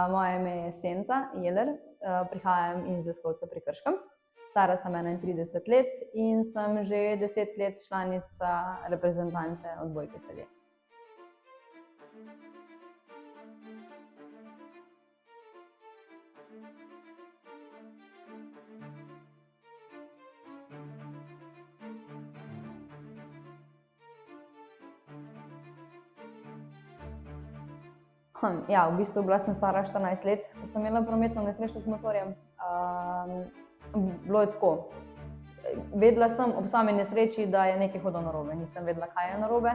Moje ime je Senta Jeler, prihajam iz Leskovca pri Krškem. Stara sem 31 let in sem že 10 let članica reprezentance odbojke sede. Ja, v bistvu bila sem stara 14 let, ko sem imela prometno nesrečo s motorjem. Bilo je tako. Vedela sem ob sami nesreči, da je nekaj hodilo narobe. Nisem vedela, kaj je narobe.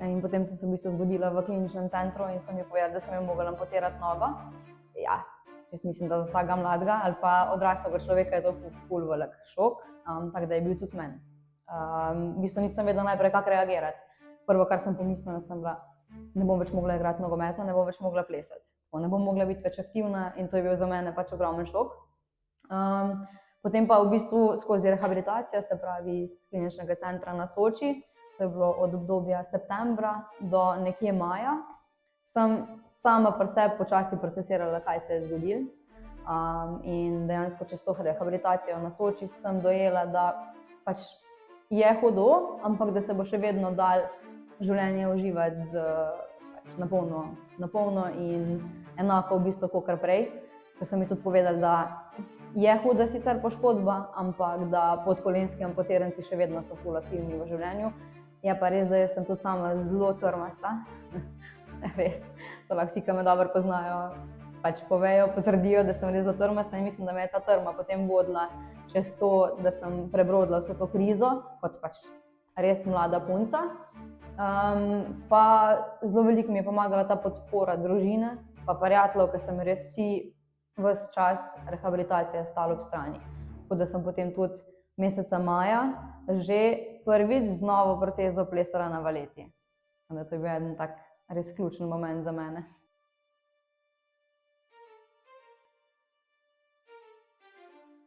In potem sem se v bistvu zbudila v kliničnem centru in so mi povedali, da sem jo mogla amputirati nogo. Ja, čisto mislim, da za vsakega mladega ali pa odraslega človeka je to ful velik šok, tako da je bil tudi meni. V bistvu nisem vedela najprej, kako reagirati. Prvo, kar sem pomislila, sem bila, ne bom več mogla igrati nogometa, ne bom več mogla plesati. Ne bom mogla biti več aktivna in to je bil za mene pač ogromen šok. Potem pa v bistvu skozi rehabilitacijo, se pravi iz kliničnega centra na Soči, to je bilo od obdobja septembra do nekje maja, sem sama pri sebi počasi procesirala, kaj se je zgodilo. In dejansko čez to rehabilitacijo na Soči sem dojela, da pač je hudo, ampak da se bo še vedno dal življenje uživati na polno in enako v bistvu kot prej. Ker so mi tudi povedali, da je huda sicer poškodba, ampak da podkolenski amputiranci še vedno so ful aktivni v življenju. Je pa res, da jaz sem tudi sama zelo trmasta. Res, to lahko vsi, ki me dobro poznajo, pač povejo, potrdijo, da sem res zelo trmasta in mislim, da me je ta trma potem vodila čez to, da sem prebrodila vso to krizo kot pač res mlada punca. Pa zelo veliko mi je pomagala ta podpora družine pa prijateljev, ker so mi res vsi ves čas rehabilitacije stali ob strani. Tako da sem potem tudi meseca maja že prvič z novo protezo plesala na valeti. To je bil en tak res ključen moment za mene.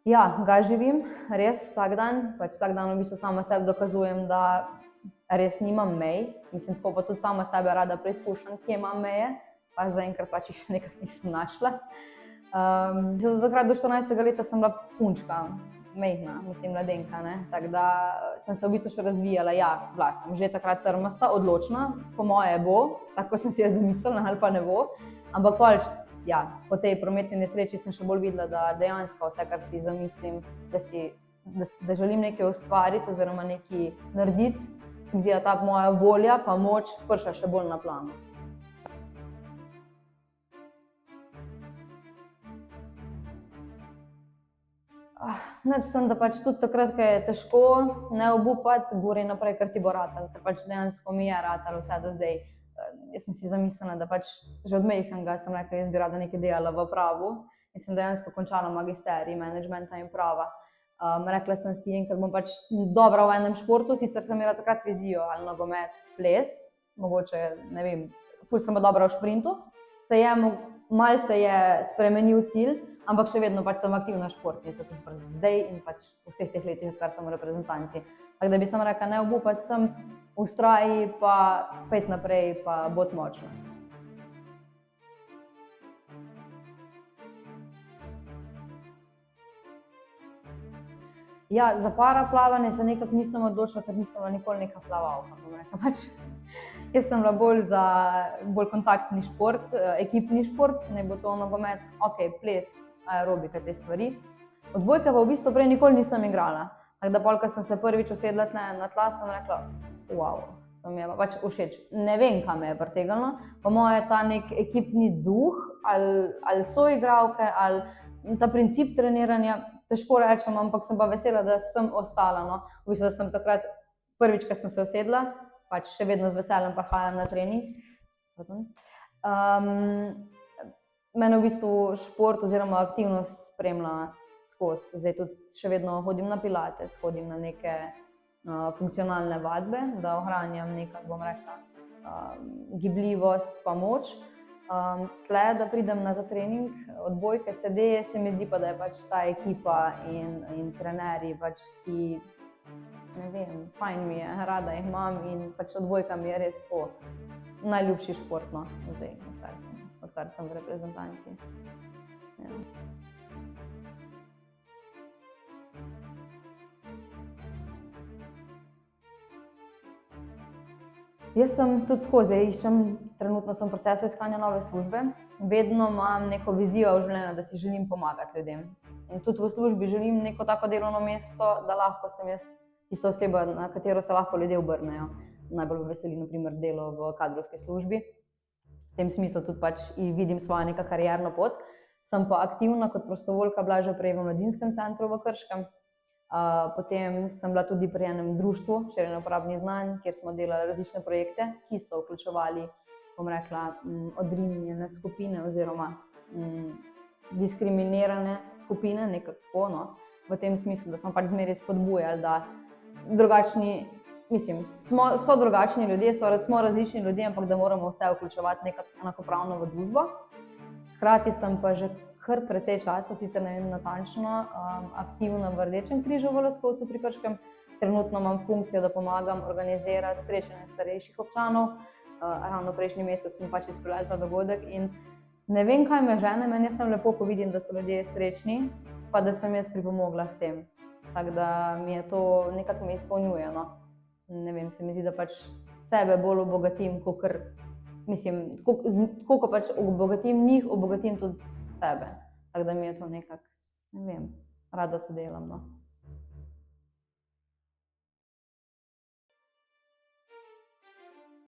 Ja, ga živim res vsak dan. Pač vsak dan v bistvu sama sebi dokazujem, da res nimam mej. Mislim, tako pa tudi sama sebe rada preizkušam, kje imam meje. Pa zaenkrat pač jih še nekako nisem našla. Do takrat do 14. leta sem bila punčka, majhna, mislim mladenka, ne. Tako da sem se v bistvu še razvijala. Ja, bila sem že takrat trmasta, odločna, po moje bo, tako sem si jaz zamislila, ali pa ne bo. Ampak pol, ja, po tej prometni nesreči sem še bolj videla, da dejansko vse, kar si zamislim, da želim nekaj ustvariti oziroma nekaj narediti, se mi zdi, da ta moja volja pa moč prišla še bolj na plano. Nič sem, da pač tudi takrat, ko je težko, ne obupati, gori naprej, ker ti bo ratalo, ker pač dejansko mi je ratalo vse do zdaj. Jaz sem si zamislila, da pač že od majhnega sem rekla, jaz bi rada nekaj delala v pravu in sem dejansko končala magisterij menedžmenta in prava. Rekla sem si, enkrat bom pač dobra v enem športu, sicer sem imela takrat vizijo ali nogomet, ples, mogoče, ne vem, ful sem bila dobra v šprintu, malo se je spremenil cilj, ampak še vedno pač sem aktivna športnica, tudi zdaj in pač vseh teh letih, odkar sem v reprezentanci. Tako da bi sem rekla, ne obupati, sem vztraji, pa pojdi naprej, pa bodi močna. Ja, za paraplavanje se nekako nisem odločila, ker nisem bila nikoli neka plavalka, bom rekla. Pač jaz sem bila bolj kontaktni šport, ekipni šport, naj bo to nogomet, ples, aerobika, te stvari. Odbojke pa v bistvu prej nikoli nisem igrala. Tako da pol, ko sem se prvič usedla na tla, sem rekla, to mi je pa pač všeč. Ne vem, kaj me je pritegnilo, po moje ta nek ekipni duh ali soigralke ali ta princip treniranja, težko rečem, ampak sem pa vesela, da sem ostala, no. V bistvu sem takrat prvič, ko sem se usedla, pač še vedno z veseljem prihajam na trening. Mene v bistvu šport oziroma aktivnost spremlja skozi. Zdaj tudi še vedno hodim na pilates, hodim na neke funkcionalne vadbe, da ohranjam nekako, bom rekla, gibljivost pa moč. Tle, da pridem na ta trening odbojke sede, se mi zdi pa, da je pač ta ekipa in trenerji pač, ki, ne vem, fajn mi je, rada jih imam in pač odbojka mi je res tako najljubši šport, no, zdaj, odkar odkar sem v reprezentanci. Ja. Jaz sem tudi tako, zdaj iščem, trenutno sem v procesu iskanja nove službe. Vedno imam neko vizijo v življenju, da si želim pomagati ljudem. In tudi v službi želim neko tako delovno mesto, da lahko sem jaz tista oseba, na katero se lahko ljudje obrnejo. Najbolj me veseli na primer delo v kadrovski službi. V tem smislu tudi pač vidim svojo neko karierno pot. Sem pa aktivna kot prostovoljka bila že prej v mladinskem centru v Krškem. Potem sem bila tudi pri enem društvu širjenja uporabnih znanj, kjer smo delali različne projekte, ki so vključevali, bom rekla, odrinjene skupine oziroma diskriminirane skupine, nekako tako, no. V tem smislu, da smo pač zmeraj spodbujali, da drugačni, mislim, so drugačni ljudje, smo različni ljudje, ampak da moramo vse vključevati nekako enakopravno v družbo. Hkrati sem pa že kar precej časa, sicer ne vem natančno, aktivna v Rdečem križu v Leskovcu pri Krškem. Trenutno imam funkcijo, da pomagam organizirati srečanje starejših občanov. Ravno prejšnji mesec smo pač izpeljali ta dogodek in ne vem, kaj me žene, meni sem lepo, ko vidim, da so ljudje srečni, pa da sem jaz pripomogla k tem. Tako da mi je to nekako me izpolnjuje, no. Ne vem, se mi zdi, da pač sebe bolj obogatim, kakor, mislim, tako ko pač obogatim njih, obogatim tudi sebe. Tako da mi je to nekako, ne vem, rada to delam, no.